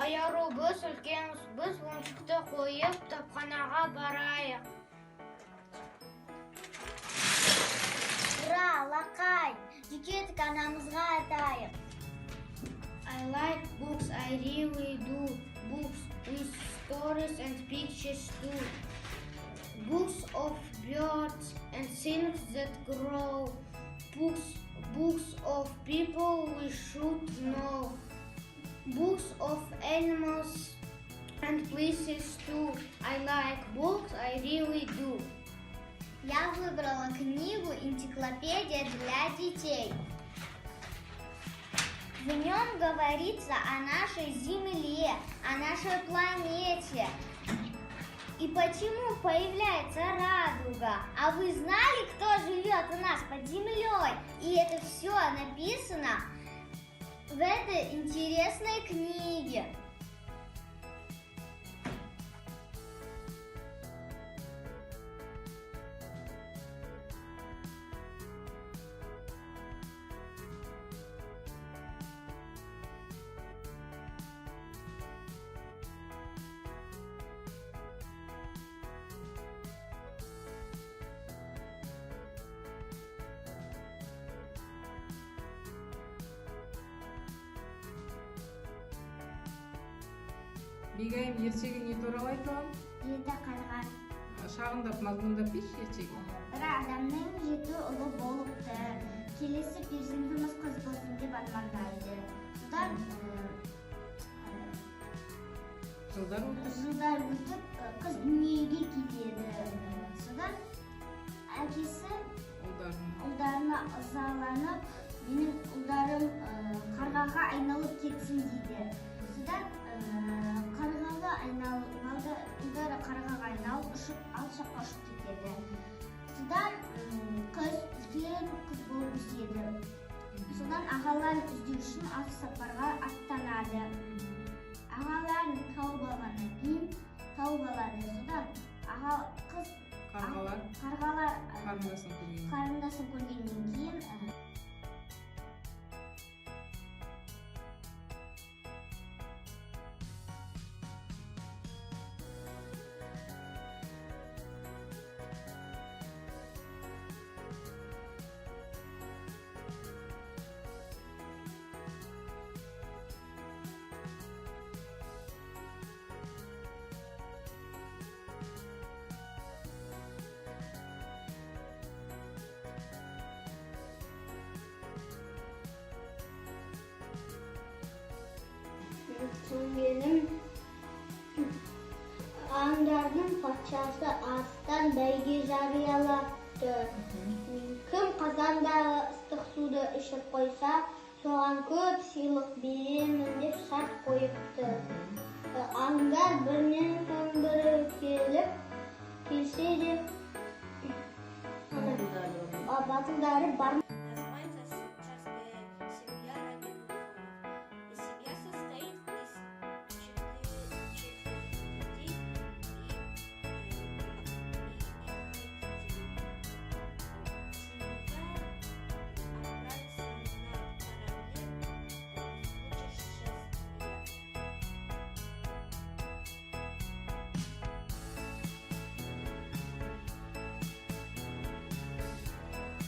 Аярубыз үлкен, біз ойыншықты қойып, кітапханаға барайық. Ура, лақай, жүкетік анамызға айтайық. I like books, I really do. Books with stories and pictures too. Books of birds and things that grow. Books of people we should know. Books of animals and places too. I like books, I really do. Я выбрала книгу «Энциклопедия для детей». В нем говорится о нашей Земле, о нашей планете. И почему появляется радуга? А вы знали, кто живет у нас под землей? И это все написано в этой интересной книге. Бегайым, ертегі не туралы айтылған? Жеті қарға. Шағындап, мазмұндап беш ертегі. Бір адамның жеті ұлы болыпты. Келесі перзентіміз қыз болсын деп армандайды. Содан жылдар өтіп қыз дүниеге келеді. Содан әкесі ұлдарына ызаланып, менің ұлдарым қарғаға айналып кетсін дейді. Содан ұлдары қарғаға айналып ұшып алшаққа ұшып кетеді. Содан қыз үлкен қыз болып өседі. Содан ағаларын іздеу үшін алыс сапарға аттанады. Ағаларын тауып алғаннан кейін тауып алады. Содан қарғалар қарындасын көргеннен кейін Менің аңдардың патшасы астан бәйге жариялапты. Кім қазандағы ыстық суды ішіп қойса, соған көп сыйлық беремін деп шарт қойыпты. Аңдар бірінен соң бірі келсе де батылдары бар.